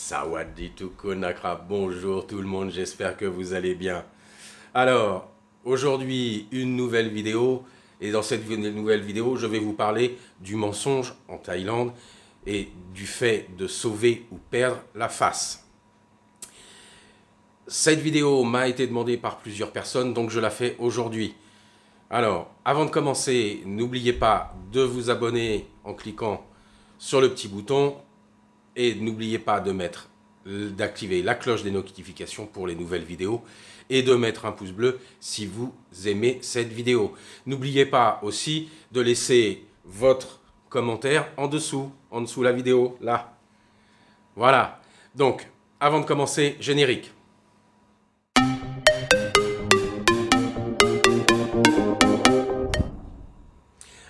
Sawadee Nakra, bonjour tout le monde, j'espère que vous allez bien. Alors, aujourd'hui, une nouvelle vidéo, et dans cette nouvelle vidéo, je vais vous parler du mensonge en Thaïlande et du fait de sauver ou perdre la face. Cette vidéo m'a été demandée par plusieurs personnes, donc je la fais aujourd'hui. Alors, avant de commencer, n'oubliez pas de vous abonner en cliquant sur le petit bouton. Et n'oubliez pas d'activer la cloche des notifications pour les nouvelles vidéos et de mettre un pouce bleu si vous aimez cette vidéo. N'oubliez pas aussi de laisser votre commentaire en dessous la vidéo, là. Voilà. Donc, avant de commencer, générique.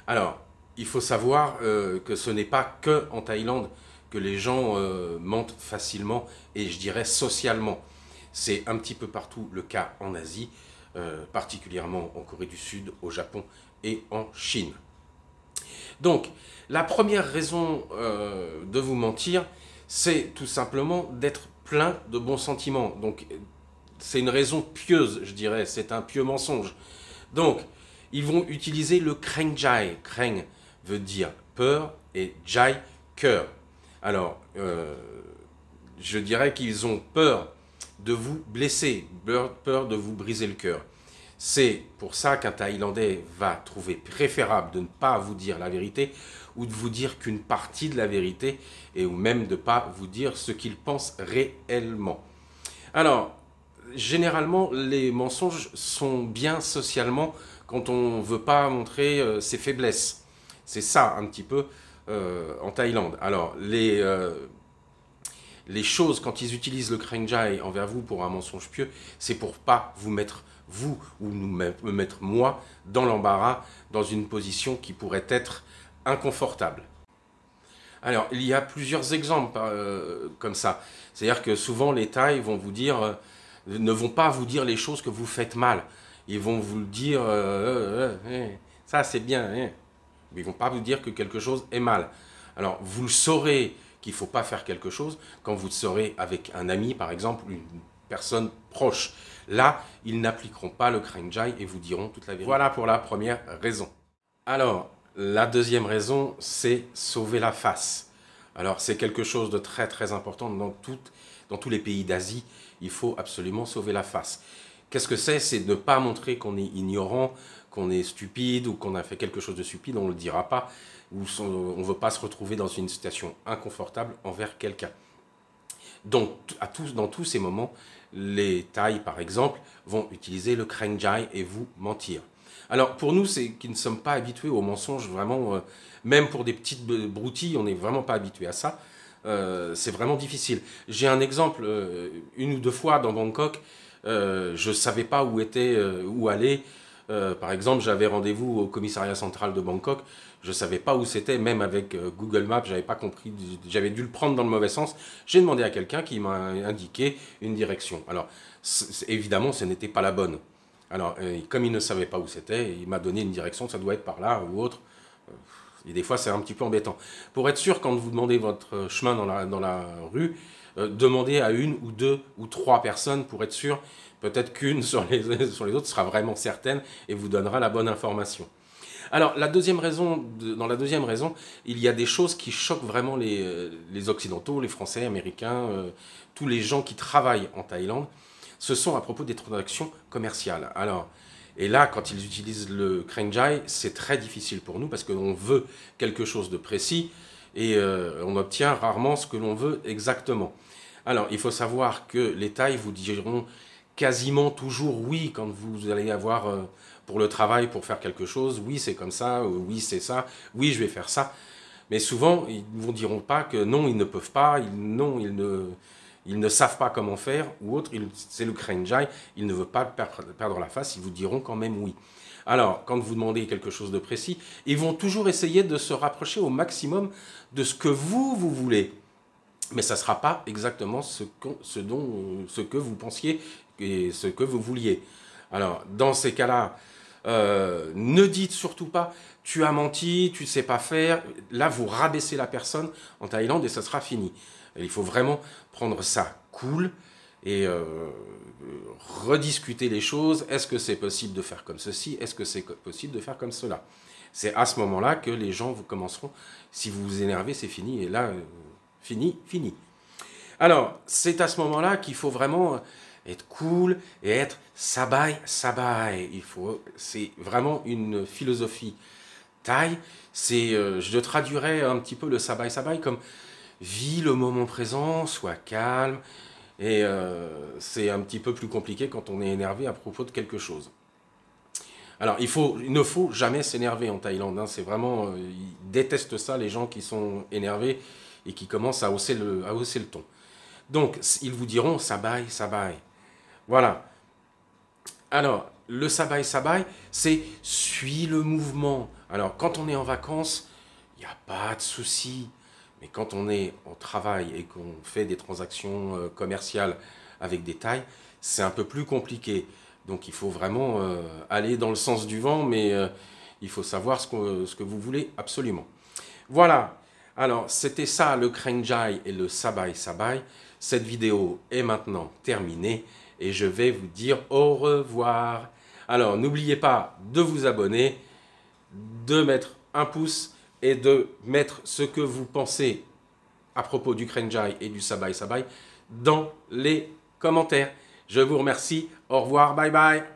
Alors, il faut savoir que ce n'est pas que en Thaïlande que les gens mentent facilement et je dirais socialement. C'est un petit peu partout le cas en Asie, particulièrement en Corée du Sud, au Japon et en Chine. Donc, la première raison de vous mentir, c'est tout simplement d'être plein de bons sentiments. Donc, c'est une raison pieuse, je dirais, c'est un pieux mensonge. Donc, ils vont utiliser le kreng jai. Kreng veut dire peur et jai, cœur. Alors, je dirais qu'ils ont peur de vous blesser, peur de vous briser le cœur. C'est pour ça qu'un Thaïlandais va trouver préférable de ne pas vous dire la vérité ou de vous dire qu'une partie de la vérité et ou même de ne pas vous dire ce qu'il pense réellement. Alors, généralement, les mensonges sont bien socialement quand on ne veut pas montrer ses faiblesses. C'est ça un petit peu en Thaïlande. Alors, les choses, quand ils utilisent le kreng jai envers vous pour un mensonge pieux, c'est pour pas vous mettre, vous, ou me mettre moi, dans l'embarras, dans une position qui pourrait être inconfortable. Alors, il y a plusieurs exemples comme ça. C'est-à-dire que souvent, les Thaïs vont vous dire, ne vont pas vous dire les choses que vous faites mal. Ils vont vous le dire, ça c'est bien, mais ils ne vont pas vous dire que quelque chose est mal. Alors, vous le saurez qu'il ne faut pas faire quelque chose quand vous le saurez avec un ami, par exemple, une personne proche. Là, ils n'appliqueront pas le kreng jai et vous diront toute la vérité. Voilà pour la première raison. Alors, la deuxième raison, c'est sauver la face. Alors, c'est quelque chose de très très important dans tous les pays d'Asie. Il faut absolument sauver la face. Qu'est-ce que c'est? C'est de ne pas montrer qu'on est ignorant, qu'on est stupide ou qu'on a fait quelque chose de stupide, on ne le dira pas, ou on ne veut pas se retrouver dans une situation inconfortable envers quelqu'un. Donc, dans tous ces moments, les Thaïs, par exemple, vont utiliser le kreng jai et vous mentir. Alors, pour nous, qui ne sommes pas habitués aux mensonges, vraiment, même pour des petites broutilles, on n'est vraiment pas habitués à ça. C'est vraiment difficile. J'ai un exemple, une ou deux fois dans Bangkok, je ne savais pas où aller. Par exemple, j'avais rendez-vous au commissariat central de Bangkok. Je ne savais pas où c'était, même avec Google Maps, j'avais pas compris. J'avais dû le prendre dans le mauvais sens. J'ai demandé à quelqu'un qui m'a indiqué une direction. Alors, évidemment, ce n'était pas la bonne. Alors, comme il ne savait pas où c'était, il m'a donné une direction, ça doit être par là ou autre. Et des fois, c'est un petit peu embêtant. Pour être sûr, quand vous demandez votre chemin dans la rue, demandez à une ou deux ou trois personnes pour être sûr. Peut-être qu'une sur les autres sera vraiment certaine et vous donnera la bonne information. Alors, dans la deuxième raison, il y a des choses qui choquent vraiment les Occidentaux, les Français, Américains, tous les gens qui travaillent en Thaïlande. Ce sont à propos des transactions commerciales. Alors, et là, quand ils utilisent le kreng jai, c'est très difficile pour nous parce qu'on veut quelque chose de précis et on obtient rarement ce que l'on veut exactement. Alors, il faut savoir que les Thaïs vous diront quasiment toujours oui quand vous allez avoir pour le travail, pour faire quelque chose, oui c'est comme ça, oui c'est ça, oui je vais faire ça. Mais souvent, ils ne vous diront pas que non, ils ne peuvent pas, ils ne savent pas comment faire, ou autre, c'est le kreng jai, ils ne veulent pas perdre la face, ils vous diront quand même oui. Alors, quand vous demandez quelque chose de précis, ils vont toujours essayer de se rapprocher au maximum de ce que vous voulez. Mais ça ne sera pas exactement ce que vous pensiez et ce que vous vouliez. Alors, dans ces cas-là, ne dites surtout pas « tu as menti, tu ne sais pas faire ». Là, vous rabaissez la personne en Thaïlande et ça sera fini. Il faut vraiment prendre ça cool et rediscuter les choses. Est-ce que c'est possible de faire comme ceci? Est-ce que c'est possible de faire comme cela? C'est à ce moment-là que les gens vous commenceront, si vous vous énervez, c'est fini, et là, fini. Alors, c'est à ce moment-là qu'il faut vraiment être cool et être sabai. C'est vraiment une philosophie thaï. Je traduirais un petit peu le sabai comme vis le moment présent, sois calme. Et c'est un petit peu plus compliqué quand on est énervé à propos de quelque chose. Alors, il ne faut jamais s'énerver en Thaïlande. Hein. C'est vraiment, ils détestent ça, les gens qui sont énervés et qui commencent à hausser le ton. Donc, ils vous diront sabai. Voilà. Alors, le sabai, c'est suis le mouvement. Alors, quand on est en vacances, il n'y a pas de souci. Mais quand on est au travail et qu'on fait des transactions commerciales avec des Thaïs, c'est un peu plus compliqué. Donc, il faut vraiment aller dans le sens du vent, mais il faut savoir ce que vous voulez absolument. Voilà. Alors, c'était ça, le Krenjai et le sabai. Cette vidéo est maintenant terminée et je vais vous dire au revoir. Alors, n'oubliez pas de vous abonner, de mettre un pouce et de mettre ce que vous pensez à propos du Krenjai et du sabai dans les commentaires. Je vous remercie. Au revoir. Bye bye.